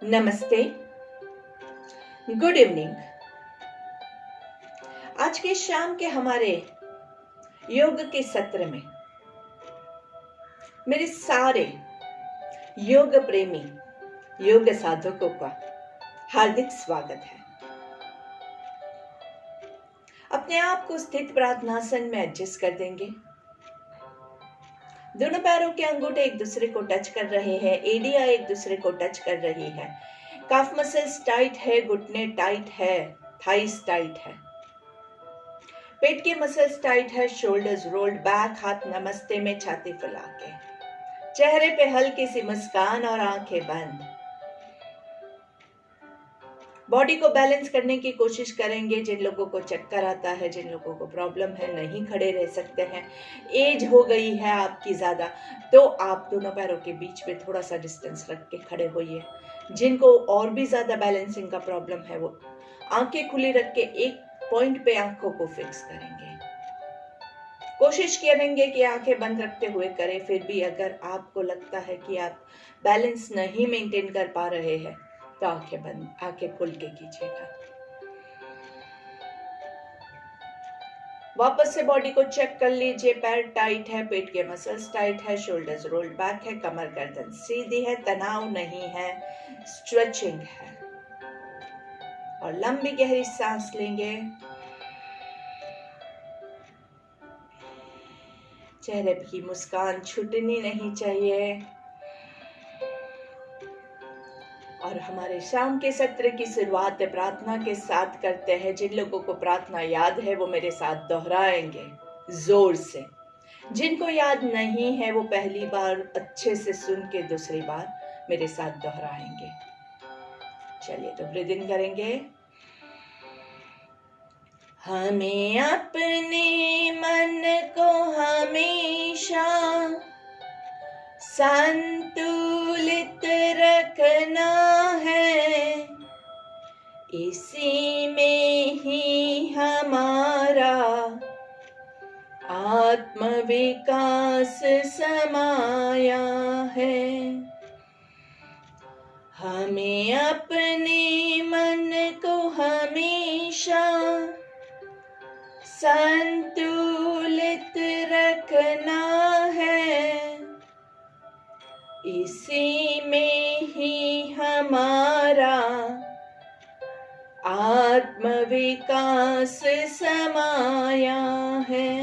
नमस्ते, good evening. आज के शाम के हमारे योग के सत्र में मेरे सारे योग प्रेमी योग साधकों का हार्दिक स्वागत है। अपने आप को स्थित प्रार्थनासन में एडजस्ट कर देंगे। दोनों पैरों के अंगूठे एक दूसरे को टच कर रहे हैं, एडिया एक दूसरे को टच कर रही है, काफ मसल्स टाइट है, घुटने टाइट है, थाइस टाइट है, पेट के मसल्स टाइट है, शोल्डर्स रोल्ड बैक, हाथ नमस्ते में छाती फैला के, चेहरे पे हल्की सी मुस्कान और आंखें बंद। बॉडी को बैलेंस करने की कोशिश करेंगे। जिन लोगों को चक्कर आता है, जिन लोगों को प्रॉब्लम है, नहीं खड़े रह सकते हैं, एज हो गई है आपकी ज़्यादा, तो आप दोनों पैरों के बीच में थोड़ा सा डिस्टेंस रख के खड़े होइए। जिनको और भी ज़्यादा बैलेंसिंग का प्रॉब्लम है, वो आंखें खुली रख के एक पॉइंट पे आंखों को फिक्स करेंगे। कोशिश करेंगे कि आंखें बंद रखते हुए करें। फिर भी अगर आपको लगता है कि आप बैलेंस नहीं मेंटेन कर पा रहे हैं, तो आंखें बंद, आंखें खोल के कीजिएगा। वापस से बॉडी को चेक कर लीजिए। पैर टाइट है, पेट के मसल्स टाइट है, शोल्डर्स रोल्ड बैक है, कमर गर्दन सीधी है, तनाव नहीं है, स्ट्रेचिंग है। और लंबी गहरी सांस लेंगे। चेहरे की मुस्कान छूटनी नहीं चाहिए। और हमारे शाम के सत्र की शुरुआत प्रार्थना के साथ करते हैं। जिन लोगों को प्रार्थना याद है वो मेरे साथ दोहराएंगे जोर से। जिनको याद नहीं है वो पहली बार अच्छे से सुन के दूसरी बार मेरे साथ दोहराएंगे। चलिए, तो ब्रीथ इन करेंगे। हमें अपने मन को हमेशा संतुलित रखना है, इसी में ही हमारा आत्मविकास समाया है। हमें अपने मन को हमेशा संतुलित रखना है, इसी में ही हमारा आत्मविकास समाया है।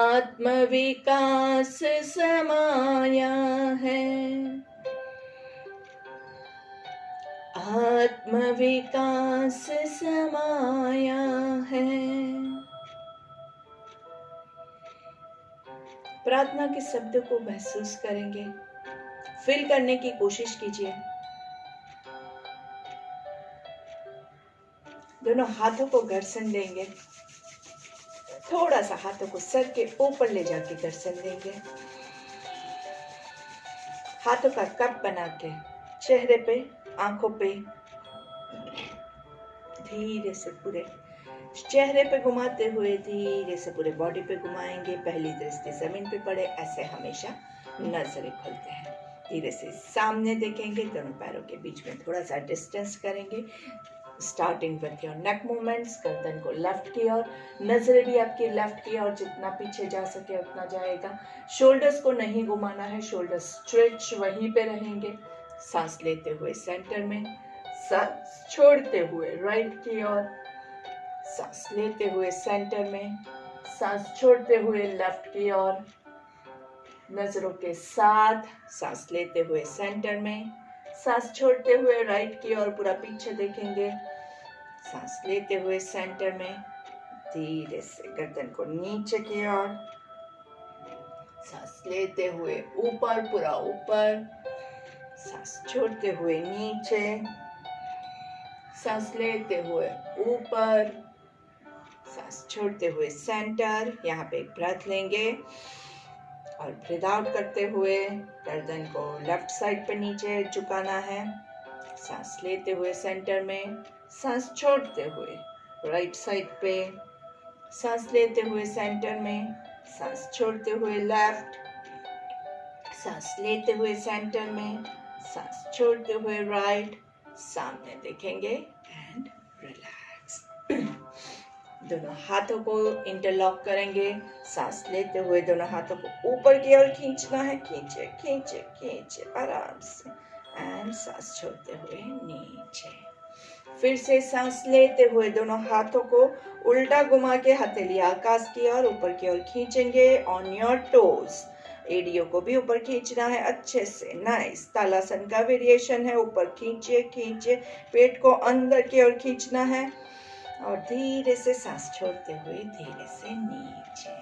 आत्मविकास समाया है। आत्मविकास समाया है। प्रार्थना के शब्द को महसूस करेंगे, फील करने की कोशिश कीजिए। दोनों हाथों को घर्षण देंगे। थोड़ा सा हाथों को सर के ऊपर ले जाके घर्षण देंगे। हाथों का कप बना के चेहरे पे, आंखों पे धीरे से पूरे चेहरे पे घुमाते हुए धीरे से पूरे बॉडी पे घुमाएंगे। पहली दृष्टि जमीन पे पड़े, ऐसे हमेशा नजरें खोलते हैं। धीरे से सामने देखेंगे। दोनों पैरों के बीच में थोड़ा सा डिस्टेंस करेंगे। Starting with your neck movements. गर्दन को लेफ्ट की ओर, नजरें भी आपकी लेफ्ट की ओर, जितना पीछे जा सके उतना जाएगा। शोल्डर्स को नहीं घुमाना है, शोल्डर्स स्ट्रेच वहीं पे रहेंगे। सांस लेते हुए सेंटर में, सांस छोड़ते हुए राइट की ओर, सांस लेते हुए सेंटर में, सांस छोड़ते हुए लेफ्ट की ओर। नजरों के साथ सांस लेते हुए सेंटर में, सांस छोड़ते हुए राइट की ओर पूरा पीछे देखेंगे। सांस लेते हुए सेंटर में, धीरे से गर्दन को नीचे की ओर, सांस लेते हुए ऊपर, पूरा ऊपर, सांस छोड़ते हुए नीचे, सांस लेते हुए ऊपर, सांस छोड़ते हुए सेंटर। यहाँ पे एक ब्रेथ लेंगे और ब्रीथ आउट करते हुए गर्दन को लेफ्ट साइड पे नीचे झुकाना है। सांस लेते हुए सेंटर में, सांस छोड़ते हुए राइट साइड पे, सांस लेते हुए सेंटर में, सांस छोड़ते हुए लेफ्ट, सांस लेते हुए सेंटर में, सांस छोड़ते हुए राइट, सामने देखेंगे एंड रिलैक्स। दोनों हाथों को इंटरलॉक करेंगे, सांस लेते हुए दोनों हाथों को ऊपर की ओर खींचना है, खींचे खींचे खींचे आराम से, एंड सांस छोड़ते हुए नीचे। फिर से सांस लेते हुए दोनों हाथों को उल्टा घुमा के हथेली आकाश की ओर ऊपर की ओर खींचेंगे ऑन योर टोज। एडियो को भी ऊपर खींचना है अच्छे से, नाइस। तालासन का वेरिएशन है, ऊपर खींचे खींचे, पेट को अंदर की ओर खींचना है और धीरे से सांस छोड़ते हुए धीरे से नीचे।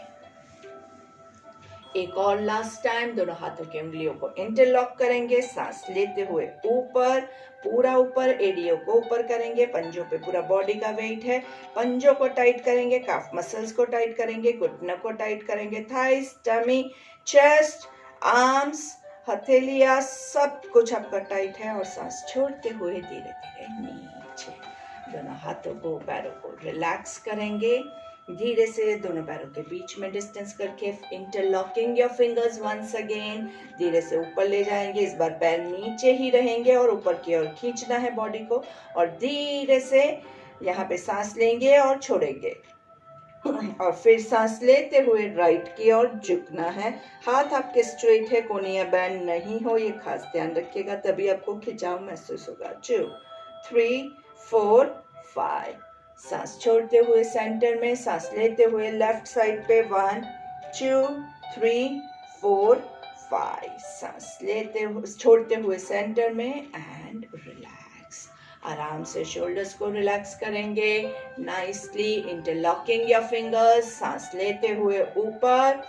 एक और लास्ट टाइम, दोनों हाथों की उंगलियों को इंटरलॉक करेंगे, सांस लेते हुए ऊपर, पूरा ऊपर, एडियो को ऊपर करेंगे, पंजों पे पूरा बॉडी का वेट है, पंजों को टाइट करेंगे, काफ मसल्स को टाइट करेंगे, घुटनों को टाइट करेंगे, थाइस, टमी, चेस्ट, आर्म्स, हथेलियां, सब कुछ आपका टाइट है और सांस छोड़ते हुए धीरे धीरे नीचे। दोनों हाथों को, पैरों को रिलैक्स करेंगे, धीरे से दोनों पैरों के बीच में डिस्टेंस करके interlocking your fingers once again, धीरे से ऊपर ले जाएंगे। इस बार पैर नीचे ही रहेंगे और ऊपर की ओर खींचना है बॉडी को और धीरे से यहाँ पे सांस लेंगे और छोड़ेंगे और फिर सांस लेते हुए राइट की ओर झुकना है। हाथ आपके स्ट्रेट है, कोनिया बैंड नहीं हो, ये खास ध्यान रखिएगा, तभी आपको खिंचाव महसूस होगा। 2 3 4 5। सांस छोड़ते हुए सेंटर में, सांस लेते हुए लेफ्ट साइड पे 1 2 3 4 5। सांस लेते हुए, छोड़ते हुए सेंटर में एंड रिलैक्स। आराम से शोल्डर्स को रिलैक्स करेंगे, नाइसली इंटरलॉकिंग योर फिंगर्स। सांस लेते हुए ऊपर,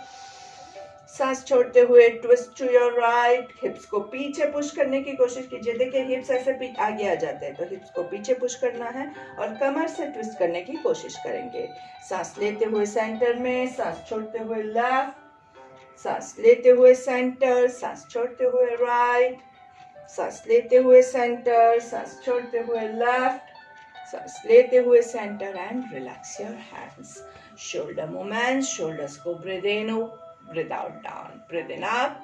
सांस छोड़ते हुए twist to your right. Hips को पीछे पुश करने की कोशिश कीजिए, देखिए हिप्स ऐसे आगे आ जाते हैं, तो हिप्स को पीछे पुश करना है और कमर से ट्विस्ट करने की कोशिश करेंगे। सांस लेते हुए सेंटर में, सांस छोड़ते हुए लेफ्ट, सांस लेते हुए सेंटर, सांस छोड़ते हुए राइट, सांस लेते हुए सेंटर, सांस छोड़ते हुए लेफ्ट, सांस लेते हुए centre and relax your hands. Shoulder movements, shoulders को breathe in, breathe out down, breathe in up,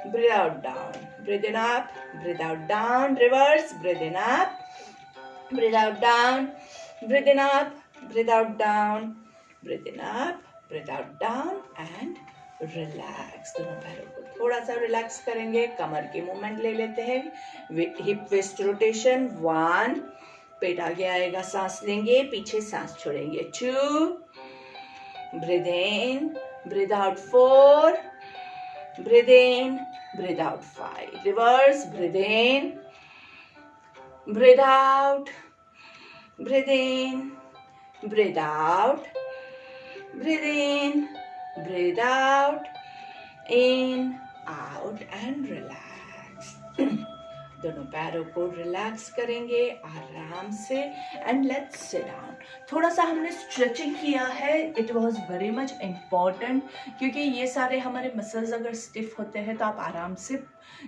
breathe out down, breathe in up, breathe out down, reverse, breathe in up, breathe out down, breathe in up, breathe out down, breathe in up, breathe out down and relax। दोनों पैरों को थोड़ा सा relax करेंगे, कमर की movement ले लेते हैं, हिप वेस्ट रोटेशन 1, पेट आगे आएगा, सांस लेंगे, पीछे सांस छोड़ेंगे 2, breathe in, breathe out 4, breathe in, breathe out 5, reverse, breathe in, breathe out, breathe in, breathe out, breathe in, breathe out, in, out and relax। दोनों पैरों को रिलैक्स करेंगे आराम से एंड लेट्स सिट डाउन। थोड़ा सा हमने स्ट्रेचिंग किया है, it was very much important, क्योंकि ये सारे हमारे मसल्स अगर स्टिफ होते हैं तो आप आराम से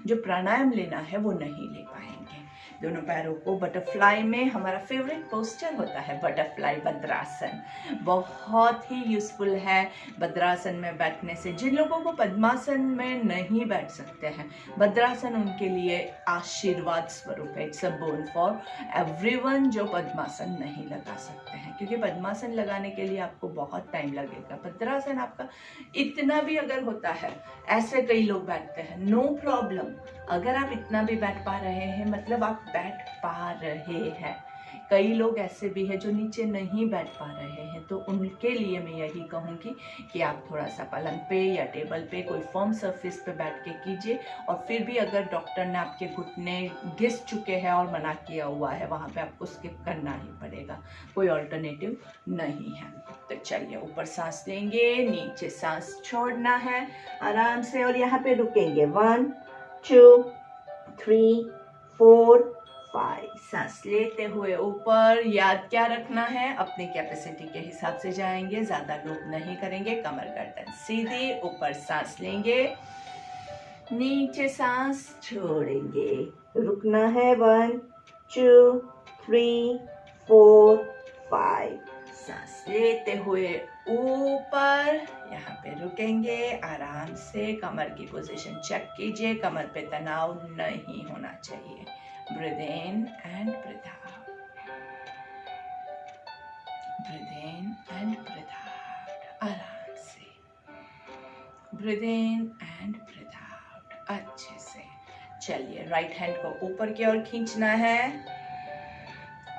जो प्राणायाम लेना है वो नहीं ले पाएंगे। दोनों पैरों को बटरफ्लाई में, हमारा फेवरेट पोस्चर होता है बटरफ्लाई भद्रासन, बहुत ही यूजफुल है भद्रासन में बैठने से। जिन लोगों को पद्मासन में नहीं बैठ सकते हैं, भद्रासन उनके लिए आशीर्वाद स्वरूप है। It's a bone for everyone जो पद्मासन नहीं लगा सकते हैं, क्योंकि पद्मासन लगाने के लिए आपको बहुत टाइम लगेगा। भद्रासन आपका इतना भी अगर होता है, ऐसे कई लोग बैठते हैं, नो प्रॉब्लम। अगर आप इतना भी बैठ पा रहे हैं मतलब आप बैठ पा रहे हैं। कई लोग ऐसे भी हैं जो नीचे नहीं बैठ पा रहे हैं, तो उनके लिए मैं यही कहूँगी कि आप थोड़ा सा पलंग पे या टेबल पे कोई फर्म सरफेस पे बैठ के कीजिए। और फिर भी अगर डॉक्टर ने आपके घुटने घिस चुके हैं और मना किया हुआ है, वहाँ पे आपको स्किप करना ही पड़ेगा, कोई ऑल्टरनेटिव नहीं है। तो चलिए, ऊपर सांस लेंगे, नीचे सांस छोड़ना है आराम से और यहाँ पे रुकेंगे 1 2 3 4 5। सांस लेते हुए ऊपर, याद क्या रखना है, अपनी कैपेसिटी के हिसाब से जाएंगे, ज्यादा लोड नहीं करेंगे, कमर गर्दन सीधी, ऊपर सांस लेंगे, नीचे सांस छोड़ेंगे, रुकना है 1 2 3 4 5। सांस लेते हुए ऊपर, यहाँ पे रुकेंगे आराम से, कमर की पोजीशन चेक कीजिए, कमर पे तनाव नहीं होना चाहिए। Breathe in and breathe out, breathe in and breathe out, आराम से breathe in and breathe out, अच्छे से। चलिए राइट हैंड को ऊपर की ओर खींचना है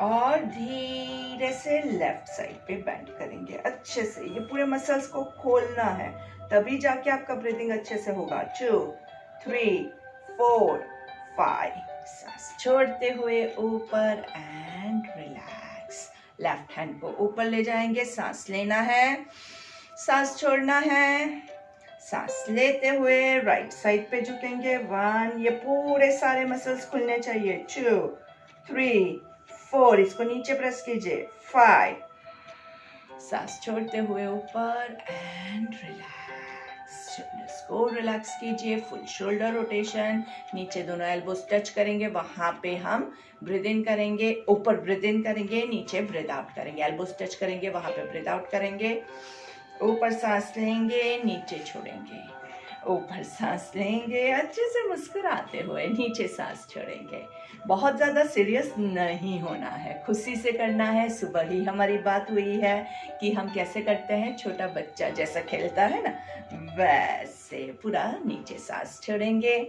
और धीरे से लेफ्ट साइड पे बेंड करेंगे अच्छे से। ये पूरे मसल्स को खोलना है, तभी जाके आपका ब्रीदिंग अच्छे से होगा। 2 3 4 5, सांस छोड़ते हुए ऊपर एंड रिलैक्स। लेफ्ट हैंड को ऊपर ले जाएंगे, सांस लेना है, सांस छोड़ना है, सांस लेते हुए राइट साइड पे झुकेंगे। 1, ये पूरे सारे मसल्स खुलने चाहिए। 2 3 4, इसको नीचे प्रेस कीजिए। 5, सांस छोड़ते हुए ऊपर एंड रिलैक्स। शोल्डर्स को रिलैक्स कीजिए, फुल शोल्डर रोटेशन, नीचे दोनों एल्बोज टच करेंगे, वहां पे हम ब्रीथ इन करेंगे, ऊपर ब्रीथ इन करेंगे, नीचे ब्रीथ आउट करेंगे, एल्बोज टच करेंगे, वहां पे ब्रीथ आउट करेंगे। ऊपर सांस लेंगे, नीचे छोड़ेंगे, ऊपर सांस लेंगे, अच्छे से मुस्कुराते हुए नीचे सांस छोड़ेंगे। बहुत ज़्यादा सीरियस नहीं होना है, खुशी से करना है। सुबह ही हमारी बात हुई है कि हम कैसे करते हैं, छोटा बच्चा जैसा खेलता है ना, वैसे पूरा नीचे सांस छोड़ेंगे,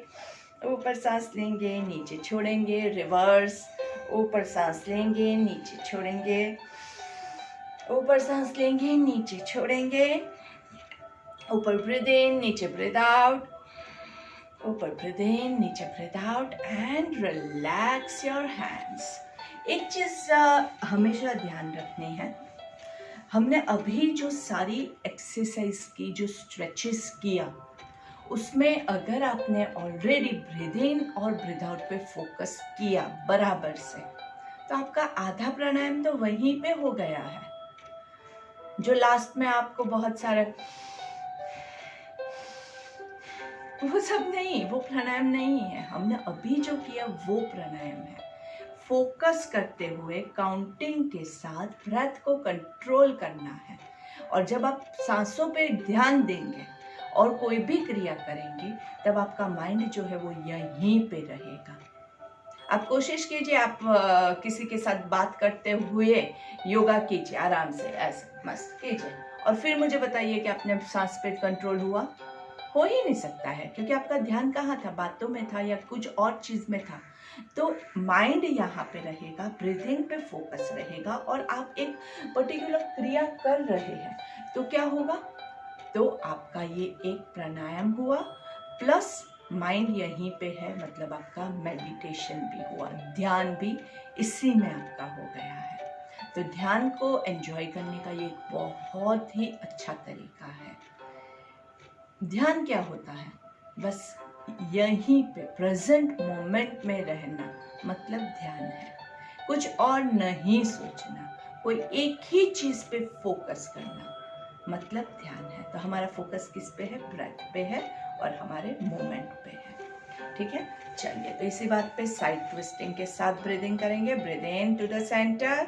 ऊपर सांस लेंगे, नीचे छोड़ेंगे, रिवर्स। ऊपर सांस लेंगे, नीचे छोड़ेंगे, ऊपर सांस लेंगे, नीचे छोड़ेंगे, ऊपर ब्रीथ इन, नीचे ब्रीथ आउट, ऊपर ब्रीथ इन, नीचे breathe out and relax your hands. एक चीज हमेशा ध्यान रखनी है, हमने अभी जो सारी एक्सरसाइज की, जो स्ट्रेचेस किया, उसमें अगर आपने ऑलरेडी ब्रीथ इन और ब्रीथ आउट पे फोकस किया बराबर से, तो आपका आधा प्राणायाम तो वहीं पे हो गया है। जो लास्ट में आपको बहुत सारे, वो सब नहीं, वो प्राणायाम नहीं है। हमने अभी जो किया वो प्राणायाम है। फोकस करते हुए काउंटिंग के साथ ब्रेथ को कंट्रोल करना है, और जब आप सांसों पे ध्यान देंगे और कोई भी क्रिया करेंगे, तब आपका माइंड जो है वो यहीं पे रहेगा। आप कोशिश कीजिए, आप किसी के साथ बात करते हुए योगा कीजिए, आराम से ऐसे मस्त कीजिए, और फिर मुझे बताइए कि आपने सांस पे कंट्रोल हुआ। हो ही नहीं सकता है, क्योंकि आपका ध्यान कहाँ था, बातों में था या कुछ और चीज में था। तो माइंड यहाँ पे रहेगा, ब्रीथिंग पे फोकस रहेगा, और आप एक पर्टिकुलर क्रिया कर रहे हैं, तो क्या होगा, तो आपका ये एक प्राणायाम हुआ, प्लस माइंड यहीं पे है, मतलब आपका मेडिटेशन भी हुआ, ध्यान भी इसी में आपका हो गया है। तो ध्यान को एंजॉय करने का ये बहुत ही अच्छा तरीका है। ध्यान क्या होता है, बस यहीं पे प्रेजेंट मोमेंट में रहना, मतलब ध्यान है। कुछ और नहीं सोचना, कोई एक ही चीज पे फोकस करना, मतलब ध्यान है। तो हमारा फोकस किस पे है, ब्रेथ पे है और हमारे मोमेंट पे है। ठीक है, चलिए तो इसी बात पे साइड ट्विस्टिंग के साथ ब्रीदिंग करेंगे। Breathe in to the centre,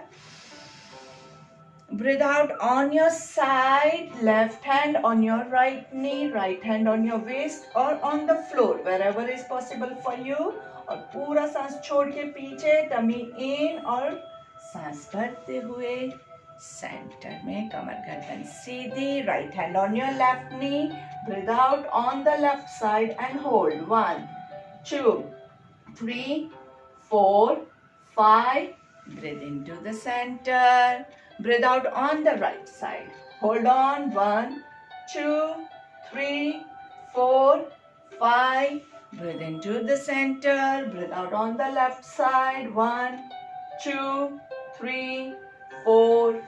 breathe out on your side, left hand on your right knee, right hand on your waist or on the floor, wherever is possible for you। और पूरा सांस छोड़ के पीछे, tummy इन, और सांस भरते हुए सेंटर में, कमर गर्दन सीधी, right hand on your left knee, breathe out on the left side and hold 1 2 3 4 5, breathe into the center, breathe out on the right side, hold on 1 2 3 4 5, breathe into the center, breathe out on the left side, 1 2 3 4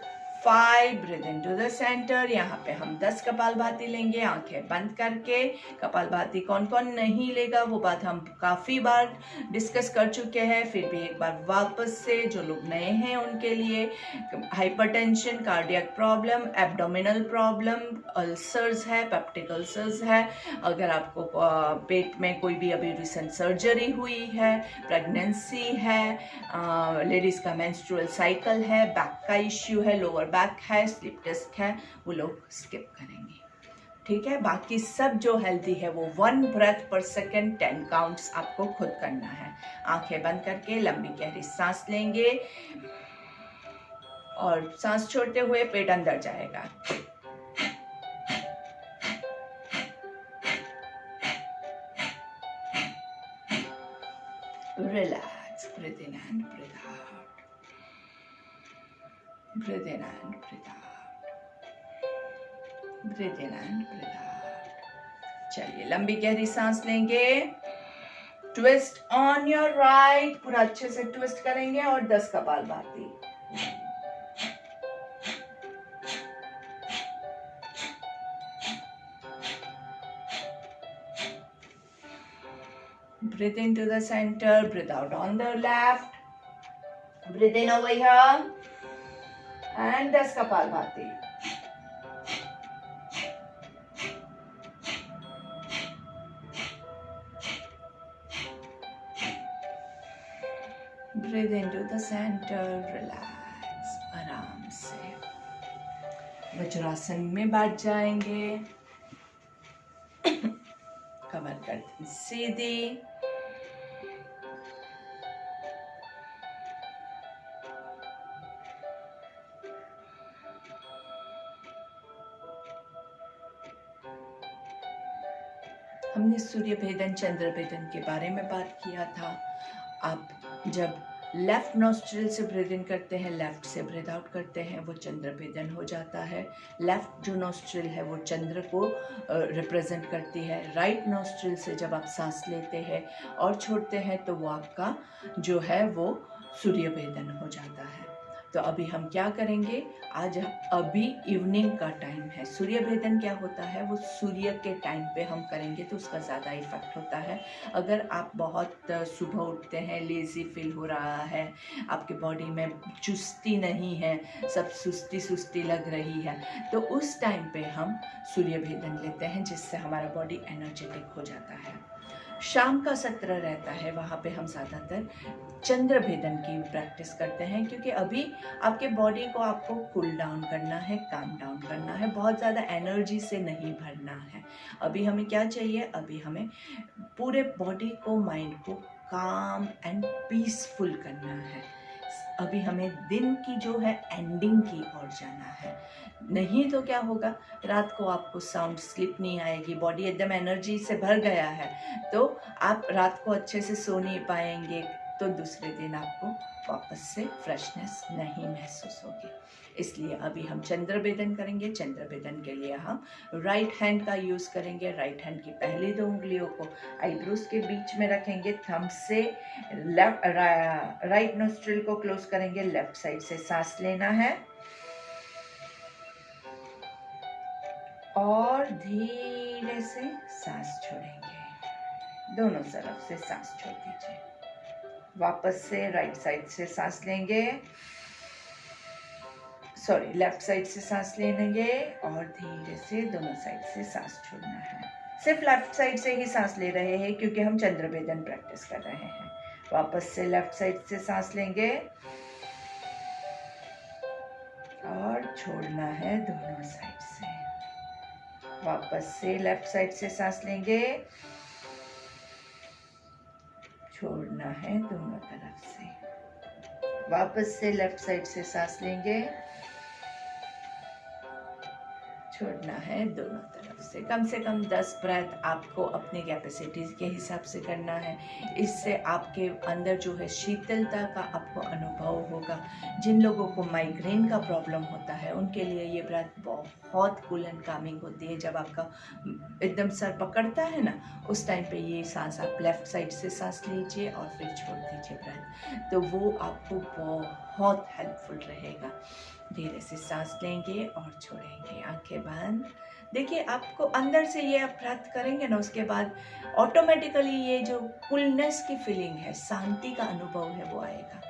5, breathe into the center। यहाँ पे हम 10 कपालभाति लेंगे, आंखें बंद करके। कपालभाति कौन कौन नहीं लेगा वो बात हम काफी बार डिस्कस कर चुके हैं, फिर भी एक बार वापस से, जो लोग नए हैं उनके लिए, hypertension, cardiac problem, abdominal problem, ulcers है, पेप्टिक अल्सर्स है, अगर आपको पेट में कोई भी अभी रिसेंट सर्जरी हुई है, प्रेगनेंसी है, लेडीज का मेंस्ट्रुअल साइकिल है, बैक का इश्यू है, लोअर बैक है, स्लीप डिस्क है, वो लोग स्किप करेंगे। ठीक है, बाकी सब जो हेल्दी है वो 1 ब्रेथ पर सेकेंड 10 काउंट्स आपको खुद करना है। आंखें बंद करके लंबी गहरी सांस लेंगे और सांस छोड़ते हुए पेट अंदर जाएगा। Relax, breathe in and breathe out. Breathe in and breathe out. Breathe in and breathe out. चलिए लंबी गहरी सांस लेंगे। ट्विस्ट ऑन योर राइट, पूरा अच्छे से ट्विस्ट करेंगे और 10 kapalbhati. Breathe into the center, breathe out on the left. Breathe in over here and 10 Kapalbhati. Breathe into the center, relax, आराम से वज्रासन में बैठ जाएंगे। कमर गर्दन सीधी, हमने सूर्य भेदन चंद्र भेदन के बारे में बात किया था। आप जब लेफ्ट नोस्ट्रिल से ब्रीद इन करते हैं, लेफ्ट से ब्रीद आउट करते हैं, वो चंद्र भेदन हो जाता है। लेफ्ट जो नोस्ट्रिल है वो चंद्र को रिप्रेजेंट करती है। राइट नोस्ट्रिल से जब आप सांस लेते हैं और छोड़ते हैं तो वो आपका जो है वो सूर्य भेदन हो जाता है। तो अभी हम क्या करेंगे, आज अभी इवनिंग का टाइम है। सूर्य भेदन क्या होता है, वो सूर्य के टाइम पे हम करेंगे तो उसका ज़्यादा इफेक्ट होता है। अगर आप बहुत सुबह उठते हैं, लेज़ी फील हो रहा है, आपके बॉडी में चुस्ती नहीं है, सब सुस्ती सुस्ती लग रही है, तो उस टाइम पे हम सूर्य भेदन लेते हैं, जिससे हमारा बॉडी एनर्जेटिक हो जाता है। शाम का सत्र रहता है, वहाँ पे हम ज़्यादातर चंद्र भेदन की प्रैक्टिस करते हैं, क्योंकि अभी आपके बॉडी को आपको कूल डाउन करना है, काम डाउन करना है, बहुत ज़्यादा एनर्जी से नहीं भरना है। अभी हमें क्या चाहिए, अभी हमें पूरे बॉडी को, माइंड को काम एंड पीसफुल करना है। अभी हमें दिन की जो है एंडिंग की ओर जाना है। नहीं तो क्या होगा, रात को आपको साउंड स्लीप नहीं आएगी, बॉडी एकदम एनर्जी से भर गया है, तो आप रात को अच्छे से सो नहीं पाएंगे, तो दूसरे दिन आपको वापस से फ्रेशनेस नहीं महसूस होगी। इसलिए अभी हम चंद्र भेदन करेंगे। चंद्र भेदन के लिए हम राइट हैंड का यूज़ करेंगे। राइट हैंड की पहली 2 उंगलियों को आईब्रोज के बीच में रखेंगे। थंब से राइट नोस्ट्रिल को क्लोज करेंगे। लेफ्ट साइड से सांस लेना है और धीरे से सांस छोड़ेंगे। दोनों तरफ से सांस छोड़ दीजिए। वापस से राइट साइड से सांस लेंगे, लेफ्ट साइड से सांस लेंगे और धीरे से दोनों साइड से सांस छोड़ना है। सिर्फ लेफ्ट साइड से ही सांस ले रहे हैं क्योंकि हम चंद्र भेदन प्रैक्टिस कर रहे हैं। वापस से लेफ्ट साइड से सांस लेंगे और छोड़ना है दोनों साइड से। वापस से लेफ्ट साइड से सांस लेंगे, छोड़ना है दोनों तरफ से। वापस से लेफ्ट साइड से सांस लेंगे, छोड़ना है दोनों तरफ से कम 10 ब्रेथ आपको अपनी कैपेसिटी के हिसाब से करना है। इससे आपके अंदर जो है शीतलता का आपको अनुभव होगा। जिन लोगों को माइग्रेन का प्रॉब्लम होता है उनके लिए ये ब्रेथ बहुत कूल एंड कामिंग होती है। जब आपका एकदम सर पकड़ता है ना, उस टाइम पे ये सांस आप लेफ्ट साइड से सांस लीजिए और फिर छोड़ दीजिए ब्रेथ, तो वो आपको बहुत हेल्पफुल रहेगा। धीरे से सांस लेंगे और छोड़ेंगे, आंखें बंद। देखिए आपको अंदर से ये आप ब्रेथ करेंगे ना, उसके बाद ऑटोमेटिकली ये जो कूलनेस की फीलिंग है, शांति का अनुभव है, वो आएगा।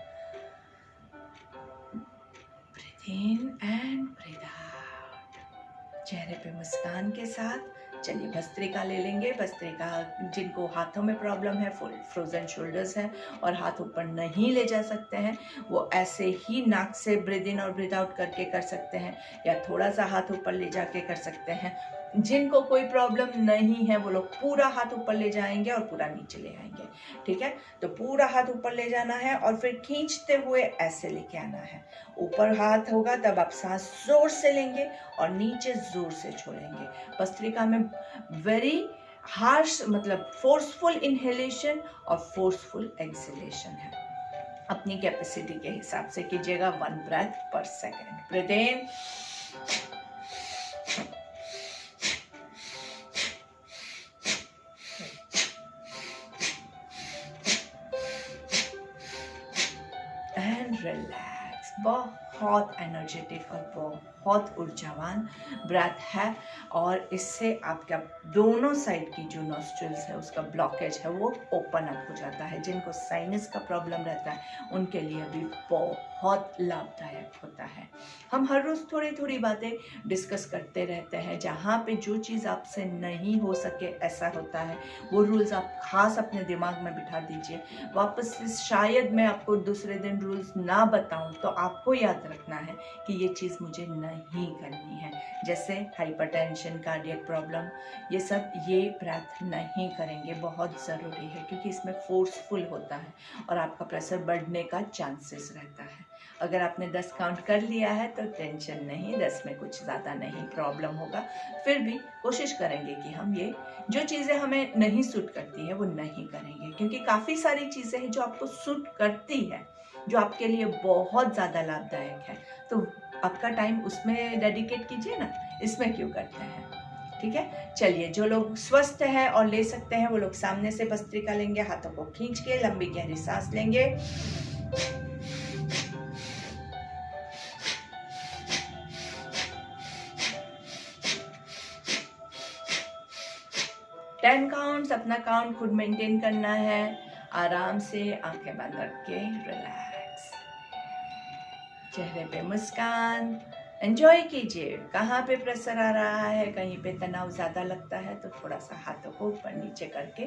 Breathe in and breathe out. चेहरे पे मुस्कान के साथ चलिए भस्त्रिका ले लेंगे। भस्त्रिका जिनको हाथों में प्रॉब्लम है, फ्रोजन शोल्डर्स है और हाथ ऊपर नहीं ले जा सकते हैं, वो ऐसे ही नाक से ब्रीद इन और ब्रीद आउट करके कर सकते हैं, या थोड़ा सा हाथ ऊपर ले जाके कर सकते हैं। जिनको कोई प्रॉब्लम नहीं है वो लोग पूरा हाथ ऊपर ले जाएंगे और पूरा नीचे ले आएंगे। ठीक है, तो पूरा हाथ ऊपर ले जाना है और फिर खींचते हुए ऐसे लेके आना है। ऊपर हाथ होगा तब आप सांस जोर से लेंगे और नीचे जोर से छोड़ेंगे। भस्त्रिका में वेरी हार्श मतलब फोर्सफुल इनहेलेशन और फोर्सफुल एक्सहेलेशन है। अपनी कैपेसिटी के हिसाब से कीजिएगा। 1 breath per second. Breathe in, and relax. बहुत एनर्जेटिक और बहुत ऊर्जावान ब्रेथ है और इससे आपका दोनों साइड की जो नॉस्ट्रल्स है उसका ब्लॉकेज है वो ओपन अप हो जाता है। जिनको साइनस का प्रॉब्लम रहता है उनके लिए भी बहुत लाभदायक होता है। हम हर रोज़ थोड़ी थोड़ी बातें डिस्कस करते रहते हैं। जहाँ पे जो चीज़ आपसे नहीं हो सके ऐसा होता है, वो रूल्स आप खास अपने दिमाग में बिठा दीजिए। वापस से शायद मैं आपको दूसरे दिन रूल्स ना बताऊं तो आपको याद रखना है कि ये चीज़ मुझे नहीं करनी है। जैसे हाइपरटेंशन, कार्डियक प्रॉब्लम, ये सब ये ब्रेथ नहीं करेंगे। बहुत ज़रूरी है क्योंकि इसमें फोर्सफुल होता है और आपका प्रेशर बढ़ने का चांसेस रहता है। अगर आपने 10 काउंट कर लिया है तो टेंशन नहीं, 10 में कुछ ज़्यादा नहीं प्रॉब्लम होगा। फिर भी कोशिश करेंगे कि हम ये जो चीज़ें हमें नहीं सूट करती है वो नहीं करेंगे, क्योंकि काफ़ी सारी चीज़ें हैं जो आपको सूट करती है, जो आपके लिए बहुत ज़्यादा लाभदायक है। तो आपका टाइम उसमें डेडिकेट कीजिए ना, इसमें क्यों करते हैं। ठीक है, चलिए जो लोग स्वस्थ है और ले सकते हैं वो लोग सामने से भस्त्रिका लेंगे, हाथों को खींच के लंबी गहरी सांस लेंगे। टेन काउंट्स, अपना काउंट खुद मेंटेन करना है। आराम से आंखें बंद रख के रिलैक्स, चेहरे पे मुस्कान, एंजॉय कीजिए। कहाँ पे प्रेशर आ रहा है, कहीं पे तनाव ज़्यादा लगता है तो थोड़ा सा हाथों को ऊपर नीचे करके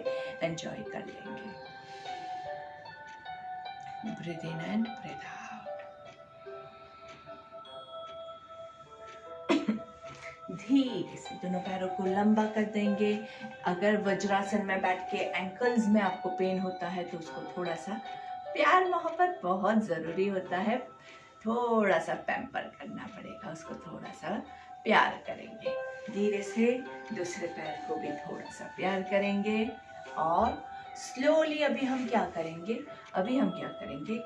एंजॉय कर लेंगे। Breathe in and breathe out. धीरे से दोनों पैरों को लंबा कर देंगे। अगर वज्रासन में बैठ के एंकल्स में आपको पेन होता है तो उसको थोड़ा सा प्यार मोहब्बत बहुत ज़रूरी होता है, थोड़ा सा पैम्पर करना पड़ेगा, उसको थोड़ा सा प्यार करेंगे। धीरे से दूसरे पैर को भी थोड़ा सा प्यार करेंगे और स्लोली अभी हम क्या करेंगे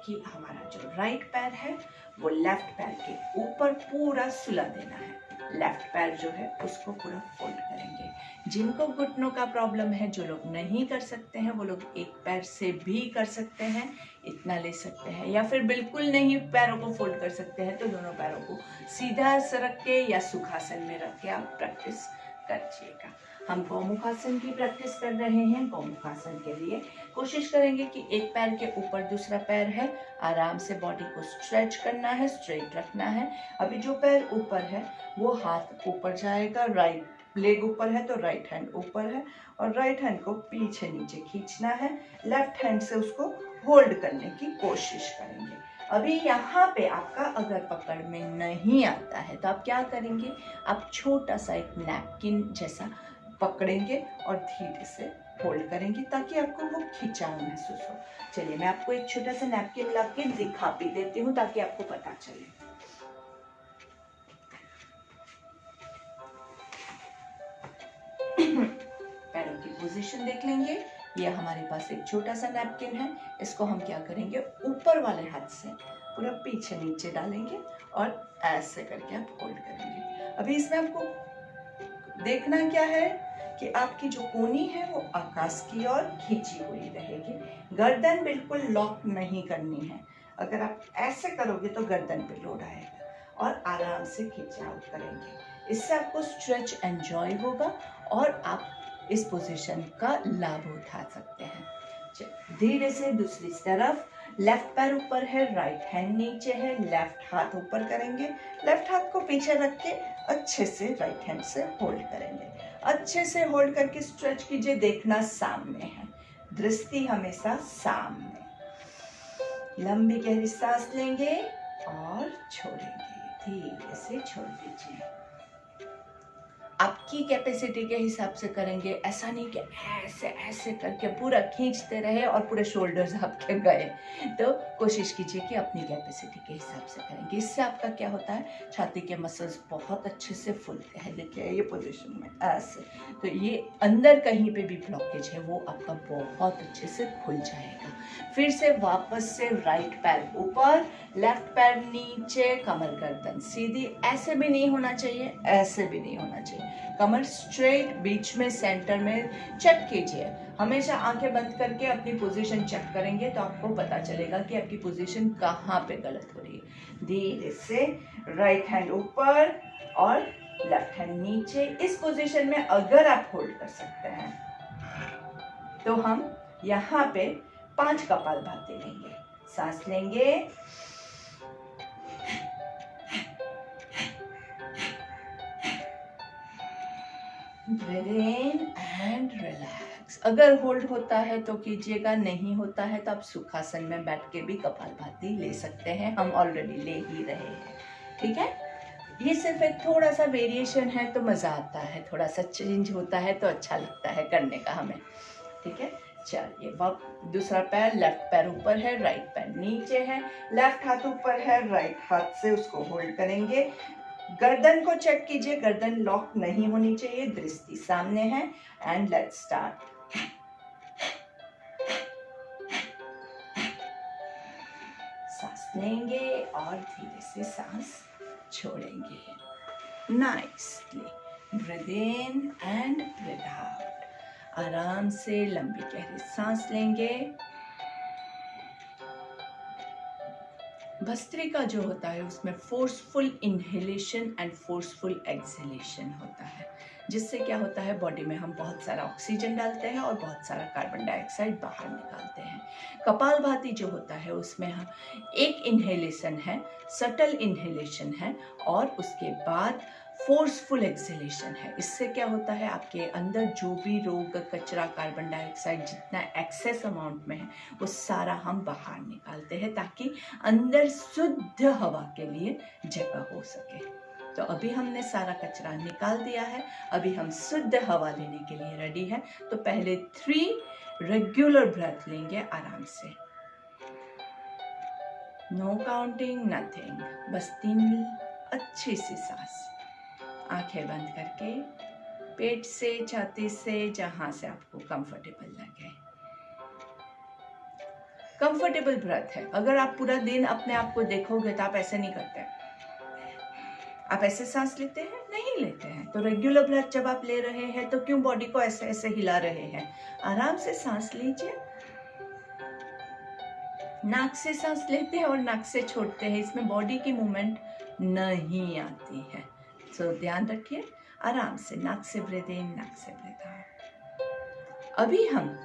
कि हमारा जो राइट पैर है वो लेफ्ट पैर के ऊपर पूरा सुला देना है। लेफ्ट पैर जो है उसको पूरा फोल्ड करेंगे। जिनको घुटनों का प्रॉब्लम है, जो लोग नहीं कर सकते हैं, वो लोग एक पैर से भी कर सकते हैं, इतना ले सकते हैं, या फिर बिल्कुल नहीं पैरों को फोल्ड कर सकते हैं तो दोनों पैरों को सीधा रख के या सुखासन में रख के आप प्रैक्टिस करिएगा। हम गौमुखासन की प्रैक्टिस कर रहे हैं। गौमुखासन के लिए कोशिश करेंगे कि एक पैर के ऊपर दूसरा पैर है, आराम से बॉडी को स्ट्रेच करना है, स्ट्रेट रखना है। अभी जो पैर ऊपर है वो हाथ ऊपर जाएगा, राइट लेग ऊपर है तो राइट हैंड ऊपर है और राइट हैंड को पीछे नीचे खींचना है। लेफ्ट हैंड से उसको होल्ड करने की कोशिश करेंगे। अभी यहाँ पे आपका अगर पकड़ में नहीं आता है तो आप क्या करेंगे, आप छोटा सा एक नैपकिन जैसा पकड़ेंगे और धीरे से होल्ड करेंगे ताकि आपको वो खिंचाव महसूस हो। चलिए मैं आपको एक छोटा सा नैपकिन ला के दिखा भी देती हूँ ताकि आपको पता चले। पैरों की पोजीशन देख लेंगे। ये हमारे पास एक छोटा सा नैपकिन है, इसको हम क्या करेंगे, ऊपर वाले हाथ से पूरा पीछे नीचे डालेंगे और ऐसे करके आप होल्ड करेंगे। अभी इसमें आपको देखना क्या है कि आपकी जो कोहनी है वो आकाश की ओर खींची हुई रहेगी। गर्दन बिल्कुल लॉक नहीं करनी है। अगर आप ऐसे करोगे तो गर्दन पे लोड आएगा और आराम से खिंचाव करेंगे। इससे आपको स्ट्रेच एंजॉय होगा और आप इस पोजीशन का लाभ उठा सकते हैं। धीरे से दूसरी तरफ, लेफ्ट पैर ऊपर है, राइट हैंड नीचे है, लेफ्ट हाथ ऊपर करेंगे, लेफ्ट हाथ को पीछे रख के अच्छे से राइट हैंड से होल्ड करेंगे। अच्छे से होल्ड करके स्ट्रेच कीजिए, देखना सामने है, दृष्टि हमेशा सामने। लंबी गहरी सांस लेंगे और छोड़ेंगे, धीरे से छोड़ दीजिए। आपकी कैपेसिटी के हिसाब से करेंगे, ऐसा नहीं कि ऐसे ऐसे करके पूरा खींचते रहे और पूरे शोल्डर्स आपके गए। तो कोशिश कीजिए कि अपनी कैपेसिटी के हिसाब से करेंगे। इससे आपका क्या होता है, छाती के मसल्स बहुत अच्छे से फूलते हैं। देखिए ये पोजीशन में ऐसे, तो ये अंदर कहीं पे भी ब्लॉकेज है वो आपका बहुत अच्छे से खुल जाएगा। फिर से वापस से राइट पैर ऊपर, लेफ्ट पैर नीचे, कमर गर्दन सीधी, ऐसे भी नहीं होना चाहिए, ऐसे भी नहीं होना चाहिए, कमर स्ट्रेट, बीच में सेंटर में। चेक कीजिए, हमेशा आंखें बंद करके अपनी पोजीशन चेक करेंगे तो आपको पता चलेगा कि आपकी पोजीशन कहाँ पे गलत हो रही है। धीरे से राइट हैंड ऊपर और लेफ्ट हैंड नीचे। इस पोजीशन में अगर आप होल्ड कर सकते हैं तो हम यहाँ पे 5 कपालभाति लेंगे। सांस लेंगे, ब्रीथ इन एंड रिलैक्स। अगर होल्ड होता है तो कीजिएगा, नहीं होता है तो आप सुखासन में बैठ के भी कपालभाति ले सकते हैं। हम ऑलरेडी ले ही रहे हैं, ठीक है। ये सिर्फ एक थोड़ा सा वेरिएशन है तो मज़ा आता है, थोड़ा सा चेंज होता है तो अच्छा लगता है करने का हमें, ठीक है। चलिए, दूसरा पैर, लेफ्ट पैर ऊपर है, राइट पैर नीचे है, लेफ्ट हाथ ऊपर है, राइट हाथ से उसको होल्ड करेंगे। गर्दन को चेक कीजिए, गर्दन लॉक नहीं होनी चाहिए, दृष्टि सामने है। And let's start. सांस लेंगे और धीरे से सांस छोड़ेंगे। Nicely breathe in and breathe out. आराम से लंबी गहरी सांस लेंगे। भस्त्रिका जो होता है उसमें forceful inhalation and forceful exhalation होता है, जिससे क्या होता है, बॉडी में हम बहुत सारा ऑक्सीजन डालते हैं और बहुत सारा कार्बन डाइऑक्साइड बाहर निकालते हैं। कपालभाति जो होता है उसमें हम एक इनहेलेशन है, सटल इनहेलेशन है, और उसके बाद फोर्सफुल एक्सहेलेशन है। इससे क्या होता है, आपके अंदर जो भी रोग, कचरा, कार्बन डाइऑक्साइड जितना एक्सेस अमाउंट में है वो सारा हम बाहर निकालते हैं, ताकि अंदर शुद्ध हवा के लिए जगह हो सके। तो अभी हमने सारा कचरा निकाल दिया है, अभी हम शुद्ध हवा लेने के लिए रेडी है। तो पहले 3 रेगुलर ब्रेथ लेंगे आराम से, नो काउंटिंग, नथिंग, बस 3 अच्छी सी सांस, आंखें बंद करके, पेट से, छाती से, जहां से आपको कंफर्टेबल लगे। कंफर्टेबल ब्रेथ है। अगर आप पूरा दिन अपने आप को देखोगे तो आप ऐसे नहीं करते, आप ऐसे सांस लेते हैं, नहीं लेते हैं। तो रेगुलर ब्रेथ जब आप ले रहे हैं तो क्यों बॉडी को ऐसे ऐसे हिला रहे हैं। आराम से सांस लीजिए, नाक से सांस लेते हैं और नाक से छोड़ते हैं, इसमें बॉडी की मूवमेंट नहीं आती है। तो ध्यान रखिए, आराम से नाक से ब्रीथ इन, नाक से ब्रीथ आउट। अभी हम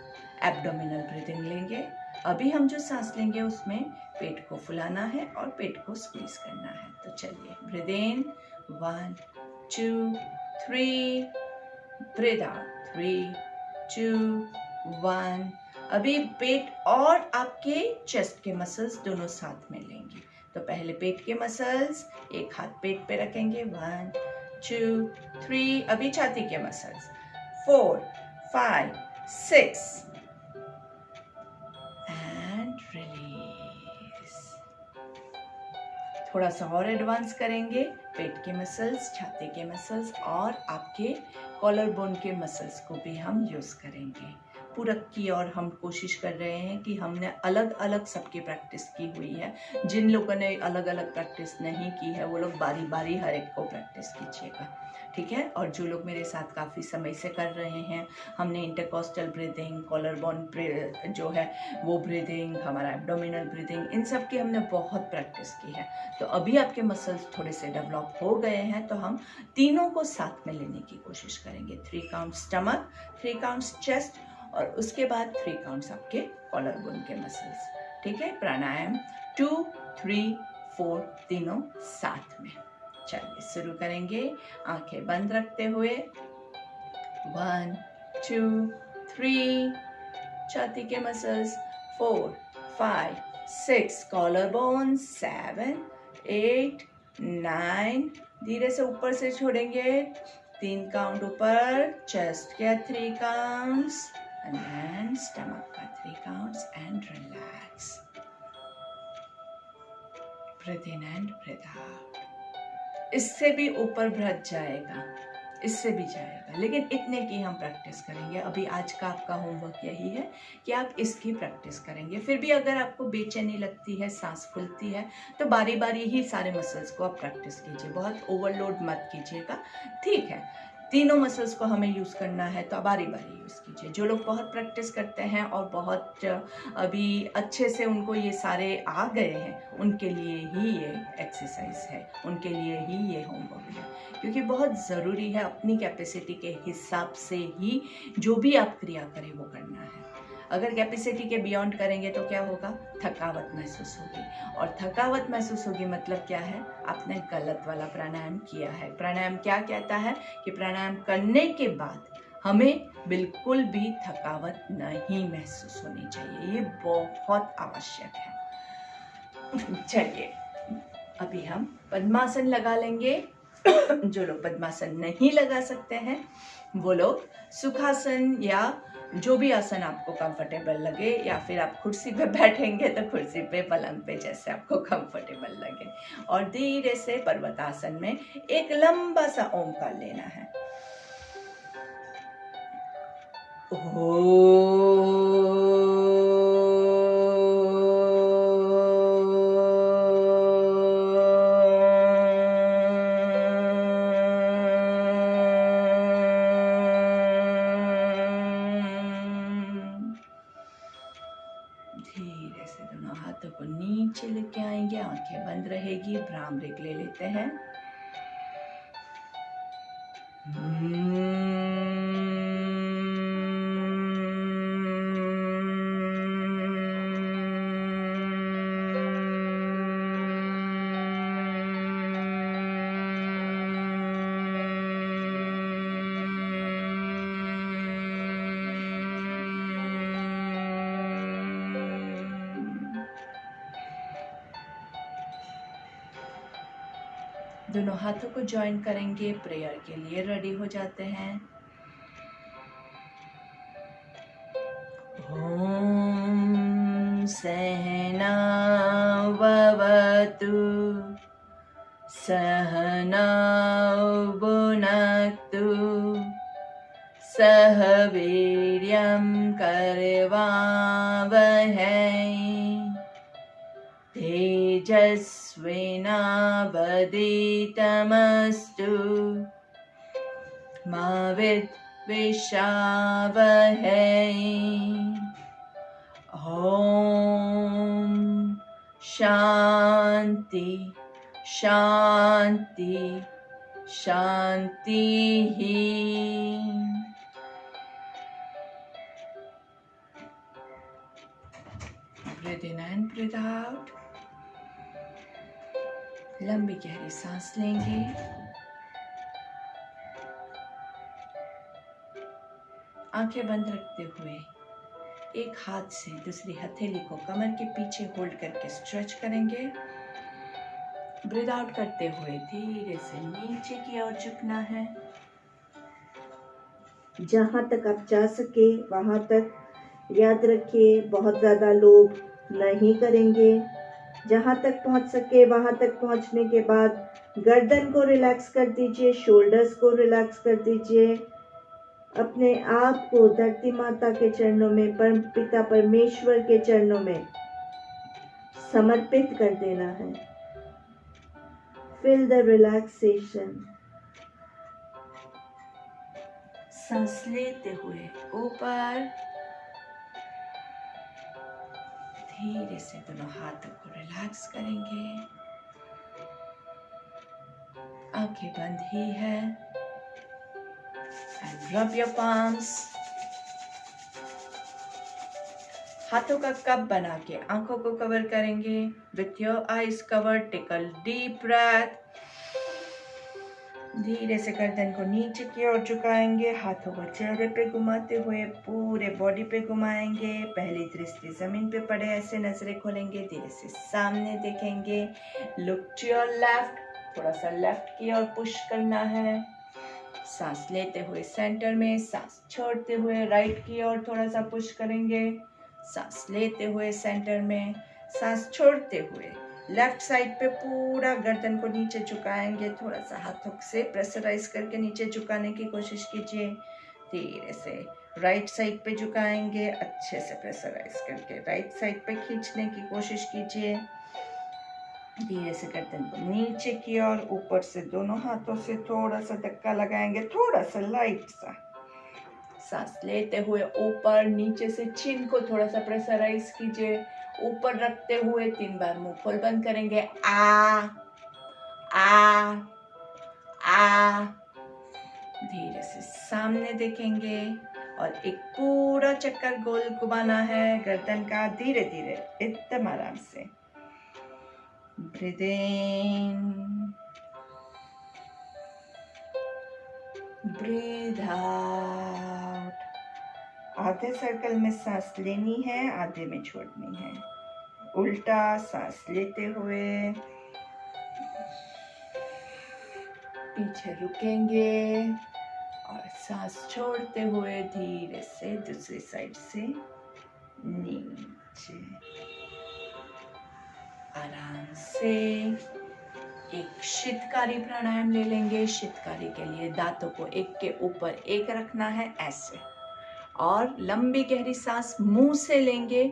एब्डोमिनल ब्रीथिंग लेंगे। अभी हम जो सांस लेंगे उसमें पेट को फुलाना है और पेट को स्क्वीज करना है। तो चलिए, ब्रीथ इन 1 2 3, ब्रीथ आउट 3 2 1। अभी पेट और आपके चेस्ट के मसल्स दोनों साथ में लेंगे। तो पहले पेट के मसल्स, एक हाथ पेट पे रखेंगे, 1 2 3। अभी छाती के मसल्स, 4 5 6 एंड रिलीज। थोड़ा सा और एडवांस करेंगे, पेट के मसल्स, छाती के मसल्स और आपके कॉलर बोन के मसल्स को भी हम यूज करेंगे। पूरक की और हम कोशिश कर रहे हैं कि हमने अलग अलग सबकी प्रैक्टिस की हुई है। जिन लोगों ने अलग अलग प्रैक्टिस नहीं की है वो लोग बारी बारी हर एक को प्रैक्टिस कीजिएगा, ठीक है। और जो लोग मेरे साथ काफ़ी समय से कर रहे हैं, हमने इंटरकोस्टल ब्रीदिंग, कॉलर बोन जो है वो ब्रीदिंग, हमारा एब्डोमिनल ब्रीदिंग, इन सब की हमने बहुत प्रैक्टिस की है। तो अभी आपके मसल्स थोड़े से डेवलप हो गए हैं, तो हम तीनों को साथ में लेने की कोशिश करेंगे। 3 काउंट स्टमक, 3 काउंट्स चेस्ट और उसके बाद 3 काउंट्स आपके कॉलर बोन के मसल्स, ठीक है। प्राणायाम 2 3 4 तीनों साथ में। चलिए शुरू करेंगे, आंखें बंद रखते हुए। 1 2 3, छाती के मसल्स 4 5 6, कॉलर बोन 7 8 9, धीरे से ऊपर से छोड़ेंगे, 3 काउंट ऊपर, चेस्ट के 3 काउंट्स एंड देन स्टमक का 3 counts and relax. Breathe in and breathe out. इससे भी ऊपर ब्रेथ जाएगा, इससे भी जाएगा, लेकिन इतने की हम प्रैक्टिस करेंगे। अभी आज का आपका होमवर्क यही है कि आप इसकी प्रैक्टिस करेंगे। फिर भी अगर आपको बेचैनी लगती है, सांस फूलती है, तो बारी बारी ही सारे मसल्स को आप प्रैक्टिस कीजिए, बहुत ओवरलोड मत कीजिएगा, ठीक है। तीनों मसल्स को हमें यूज़ करना है तो बारी बारी यूज़ कीजिए। जो लोग बहुत प्रैक्टिस करते हैं और बहुत अभी अच्छे से उनको ये सारे आ गए हैं, उनके लिए ही ये एक्सरसाइज है, उनके लिए ही ये होमवर्क है, क्योंकि बहुत ज़रूरी है अपनी कैपेसिटी के हिसाब से ही जो भी आप क्रिया करें वो करना है। अगर कैपेसिटी के बियॉन्ड करेंगे तो क्या होगा, थकावट महसूस होगी, और थकावट महसूस होगी मतलब क्या है, आपने गलत वाला प्राणायाम किया है। प्राणायाम क्या कहता है कि प्राणायाम करने के बाद हमें बिल्कुल भी थकावट नहीं महसूस होनी चाहिए, ये बहुत आवश्यक है। चलिए अभी हम पद्मासन लगा लेंगे। जो लोग पद्मासन नहीं लगा सकते हैं वो लोग सुखासन या जो भी आसन आपको कंफर्टेबल लगे, या फिर आप कुर्सी पे बैठेंगे तो कुर्सी पे, पलंग पे, जैसे आपको कंफर्टेबल लगे, और धीरे से पर्वतासन में एक लंबा सा ओमकार लेना है। धीरे से दोनों हाथों को नीचे लेके आएंगे, आंखें बंद रहेगी, भ्राम ब्रेक ले लेते हैं। दोनों हाथों को ज्वाइन करेंगे, प्रेयर के लिए रेडी हो जाते हैं। ओम सहना भवतु सहना भुनक्तु सह वीर्यं करवावहै तेजस्विनावधीतमस्तु मा विद्विषावहै। ओम शांति शांति शांति ही। Breathe in and breathe out. लंबी गहरी सांस लेंगे, आंखें बंद रखते हुए एक हाथ से दूसरी हथेली को कमर के पीछे होल्ड करके स्ट्रेच करेंगे। ब्रीथ आउट करते हुए धीरे से नीचे की ओर झुकना है। जहाँ तक आप जा सके वहाँ तक, याद रखिए बहुत ज़्यादा लोग नहीं करेंगे। जहाँ तक पहुँच सके वहाँ तक पहुँचने के बाद गर्दन को रिलैक्स कर दीजिए, शोल्डर्स को रिलैक्स कर दीजिए। अपने आप को धरती माता के चरणों में, परम पिता परमेश्वर के चरणों में समर्पित कर देना है। Feel the relaxation. सांस लेते हुए ऊपर, धीरे से दोनों हाथों को रिलैक्स करेंगे। आंखें बंद ही है। And rub your palms. हाथों का कप बना के आंखों को कवर करेंगे। With your eyes covered, take a deep breath. धीरे से गर्दन को नीचे की ओर झुकाएंगे, हाथों को चेहरे पे घुमाते हुए पूरे बॉडी पे घुमाएंगे। पहली दृष्टि जमीन पे पड़े, ऐसे नजरें खोलेंगे, धीरे से सामने देखेंगे। लुक टू योर लेफ्ट, थोड़ा सा लेफ्ट की ओर पुश करना है। सांस लेते हुए सेंटर में, सांस छोड़ते हुए राइट की ओर थोड़ा सा पुश करेंगे। सांस लेते हुए सेंटर में, सांस छोड़ते हुए लेफ्ट साइड पे पूरा गर्दन को नीचे झुकाएंगे। थोड़ा सा हाथों से प्रेशराइज करके नीचे झुकाने की कोशिश कीजिए। धीरे से राइट साइड पे झुकाएंगे, अच्छे से प्रेशराइज करके राइट साइड पे खींचने की कोशिश कीजिए। धीरे से गर्दन को नीचे की ओर, ऊपर से दोनों हाथों से थोड़ा सा धक्का लगाएंगे, थोड़ा सा लाइट सा। सांस लेते हुए ऊपर, नीचे से चिन को थोड़ा सा प्रेशराइज कीजिए। ऊपर रखते हुए 3 बार मुंह खोल बंद करेंगे। आ आ आ। धीरे से सामने देखेंगे और एक पूरा चक्कर गोल घुमाना है गर्दन का, धीरे धीरे एकदम आराम से। ब्रीथ इन, ब्रीथ आउट। आधे सर्कल में सांस लेनी है, आधे में छोड़नी है। उल्टा सांस लेते हुए पीछे रुकेंगे और सांस छोड़ते हुए धीरे से दूसरी साइड से नीचे। आराम से एक शीतकारी प्राणायाम ले लेंगे। शीतकारी के लिए दांतों को एक के ऊपर एक रखना है, ऐसे, और लंबी गहरी सांस मुंह से लेंगे,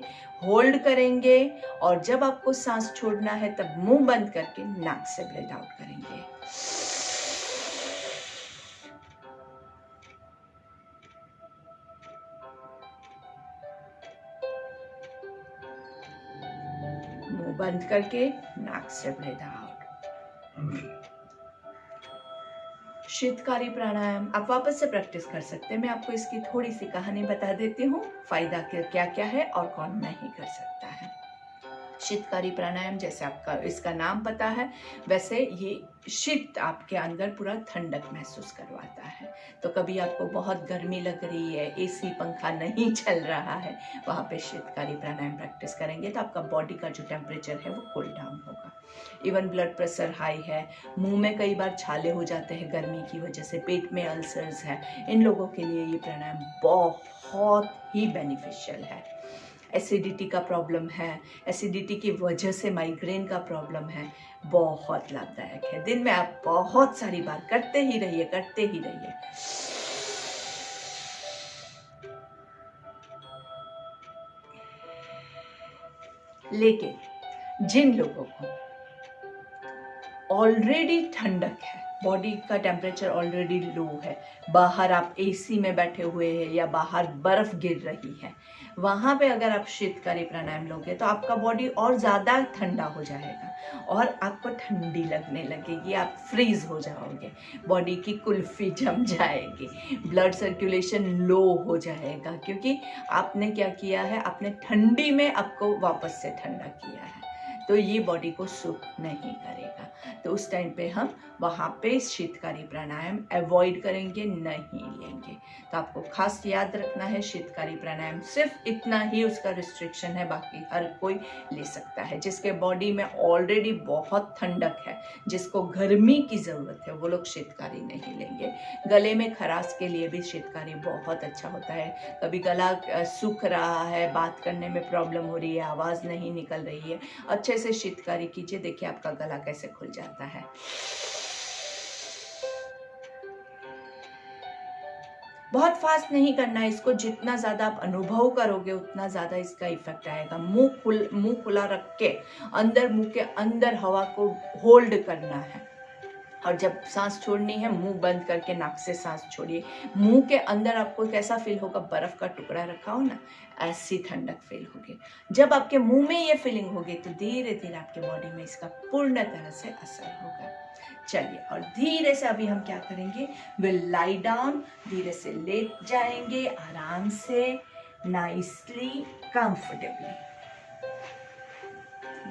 होल्ड करेंगे, और जब आपको सांस छोड़ना है तब मुंह बंद करके नाक से ब्रीथ आउट करेंगे। मुंह बंद करके नाक से ब्रीथ आउट। शीतकारी प्राणायाम आप वापस से प्रैक्टिस कर सकते हैं। मैं आपको इसकी थोड़ी सी कहानी बता देती हूँ, फायदा क्या क्या है और कौन नहीं कर सकता है। शीतकारी प्राणायाम, जैसे आपका इसका नाम पता है, वैसे ये शीत आपके अंदर पूरा ठंडक महसूस करवाता है। तो कभी आपको बहुत गर्मी लग रही है, एसी पंखा नहीं चल रहा है, वहाँ पे शीतकारी प्राणायाम प्रैक्टिस करेंगे तो आपका बॉडी का जो टेम्परेचर है वो कूल डाउन होगा। इवन ब्लड प्रेशर हाई है, मुंह में कई बार छाले हो जाते हैं गर्मी की वजह से, पेट में अल्सर्स है, इन लोगों के लिए ये प्राणायाम बहुत ही बेनिफिशियल है। एसिडिटी का प्रॉब्लम है, एसिडिटी की वजह से माइग्रेन का प्रॉब्लम है, बहुत लाभदायक है। दिन में आप बहुत सारी बार करते ही रहिए, करते ही रहिए। लेकिन जिन लोगों को ऑलरेडी ठंडक है, बॉडी का टेम्परेचर ऑलरेडी लो है, बाहर आप एसी में बैठे हुए हैं या बाहर बर्फ गिर रही है, वहाँ पे अगर आप शीतकारी प्राणायाम लोगे तो आपका बॉडी और ज़्यादा ठंडा हो जाएगा और आपको ठंडी लगने लगेगी, आप फ्रीज हो जाओगे, बॉडी की कुल्फी जम जाएगी, ब्लड सर्कुलेशन लो हो जाएगा, क्योंकि आपने क्या किया है, आपने ठंडी में आपको वापस से ठंडा किया है, तो ये बॉडी को सूट नहीं करेगा। तो उस टाइम पे हम वहाँ पे शीतकारी प्राणायाम अवॉइड करेंगे, नहीं लेंगे। तो आपको खास याद रखना है, शीतकारी प्राणायाम सिर्फ इतना ही उसका रिस्ट्रिक्शन है, बाकी हर कोई ले सकता है। जिसके बॉडी में ऑलरेडी बहुत ठंडक है, जिसको गर्मी की ज़रूरत है, वो लोग शीतकारी नहीं लेंगे। गले में खराश के लिए भी शीतकारी बहुत अच्छा होता है। कभी गला सूख रहा है, बात करने में प्रॉब्लम हो रही है, आवाज़ नहीं निकल रही है, अच्छे से शीतकारी कीजिए, देखिए आपका गला कैसे खुल जाता है। बहुत फास्ट नहीं करना है इसको, जितना ज़्यादा आप अनुभव करोगे उतना ज़्यादा इसका इफेक्ट आएगा। मुंह खुला रख के अंदर, मुंह के अंदर हवा को होल्ड करना है, और जब सांस छोड़नी है मुंह बंद करके नाक से सांस छोड़िए। मुंह के अंदर आपको कैसा फील होगा, बर्फ का टुकड़ा रखा हो ना, ऐसी ठंडक फील होगी। जब आपके मुंह में ये फीलिंग होगी तो धीरे धीरे आपके बॉडी में इसका पूर्ण तरह से असर होगा। चलिए, और धीरे से अभी हम क्या करेंगे, विल लाई डाउन, धीरे से लेट जाएंगे आराम से, नाइसली, कंफर्टेबली।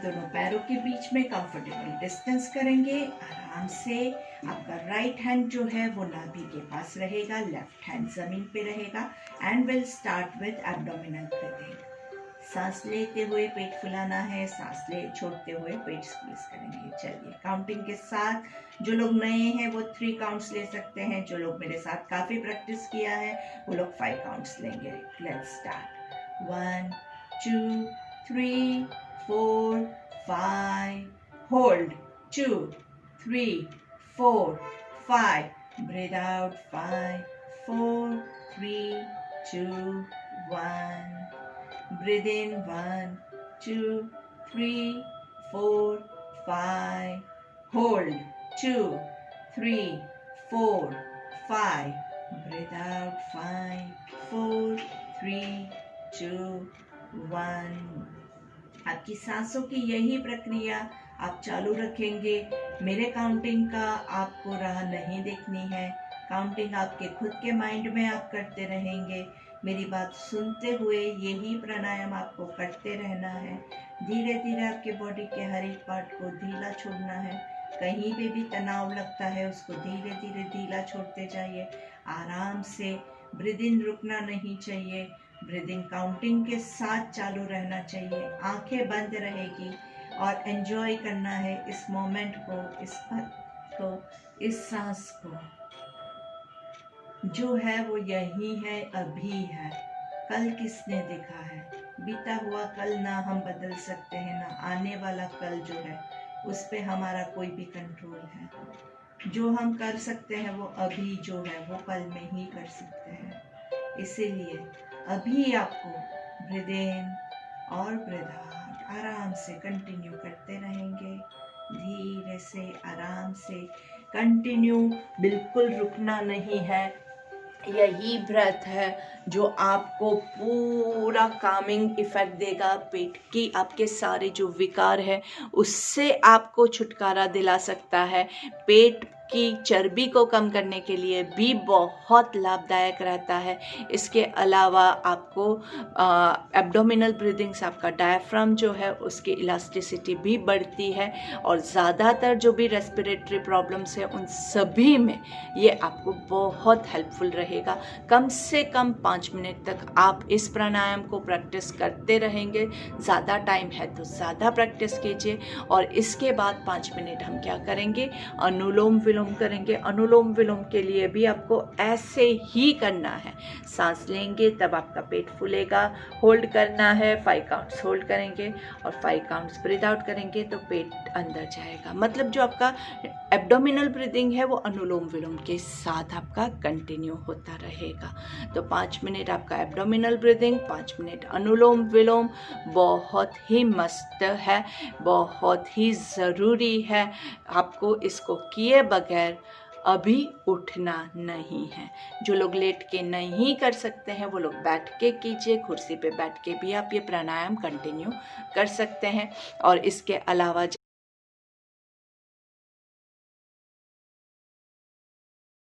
दोनों पैरों के बीच में कंफर्टेबल डिस्टेंस करेंगे आराम से। आपका राइट हैंड जो है वो नाभि के पास रहेगा, लेफ्ट हैंड जमीन पे रहेगा। And will start with abdominal breathing. सांस लेते हुए पेट फुलाना है, सांस छोड़ते हुए पेट स्क्वीज करेंगे। चलिए काउंटिंग के साथ जो लोग नए हैं वो 3 काउंट्स ले सकते हैं, जो लोग मेरे साथ काफी प्रैक्टिस किया है वो लोग 5 काउंट्स लेंगे। Let's start. 1 2 3 4 5 hold 2 3 4 5 breathe out 5 4 3 2 1 breathe in 1 2 3 4 5 hold 2 3 4 5 breathe out 5 4 3 2 1। आपकी सांसों की यही प्रक्रिया आप चालू रखेंगे। मेरे काउंटिंग का आपको राह नहीं देखनी है, काउंटिंग आपके खुद के माइंड में आप करते रहेंगे। मेरी बात सुनते हुए यही प्राणायाम आपको करते रहना है। धीरे धीरे आपके बॉडी के हर एक पार्ट को ढीला छोड़ना है। कहीं पे भी तनाव लगता है उसको धीरे धीरे ढीला छोड़ते जाइए। आराम से ब्रीदिंग रुकना नहीं चाहिए, ब्रीदिंग काउंटिंग के साथ चालू रहना चाहिए। आंखें बंद रहेगी और एंजॉय करना है इस मोमेंट को, इस पल को, इस सांस को। जो है वो यही है, अभी है। कल किसने देखा है? बीता हुआ कल ना हम बदल सकते हैं, ना आने वाला कल जो है उस पे हमारा कोई भी कंट्रोल है। जो हम कर सकते हैं वो अभी जो है वो पल में ही कर सकते हैं। इसीलिए अभी आपको ब्रीथ इन और ब्रीथ आउट आराम से कंटिन्यू करते रहेंगे। धीरे से आराम से कंटिन्यू, बिल्कुल रुकना नहीं है। यही ब्रेथ है जो आपको पूरा कामिंग इफेक्ट देगा। पेट की आपके सारे जो विकार है उससे आपको छुटकारा दिला सकता है। पेट की चर्बी को कम करने के लिए भी बहुत लाभदायक रहता है। इसके अलावा आपको एब्डोमिनल ब्रीदिंग से आपका डायफ्राम जो है उसकी इलास्टिसिटी भी बढ़ती है और ज़्यादातर जो भी रेस्पिरेटरी प्रॉब्लम्स है उन सभी में ये आपको बहुत हेल्पफुल रहेगा। कम से कम 5 मिनट तक आप इस प्राणायाम को प्रैक्टिस करते रहेंगे। ज़्यादा टाइम है तो ज़्यादा प्रैक्टिस कीजिए। और इसके बाद 5 मिनट हम क्या करेंगे, अनुलोम विलोम करेंगे। अनुलोम विलोम के लिए भी आपको ऐसे ही करना है। सांस लेंगे तब आपका पेट फूलेगा, होल्ड करना है, 5 काउंट्स होल्ड करेंगे और 5 काउंट्स ब्रीथ आउट करेंगे तो पेट अंदर जाएगा। मतलब जो आपका एब्डोमिनल ब्रीदिंग है वो अनुलोम विलोम के साथ आपका कंटिन्यू होता रहेगा। तो 5 मिनट आपका एब्डोमिनल ब्रीदिंग, 5 मिनट अनुलोम विलोम बहुत ही मस्त है, बहुत ही ज़रूरी है। आपको इसको किए बगैर अभी उठना नहीं है। जो लोग लेट के नहीं कर सकते हैं वो लोग बैठ के कीजिए, कुर्सी पे बैठ के भी आप ये प्राणायाम कंटिन्यू कर सकते हैं। और इसके अलावा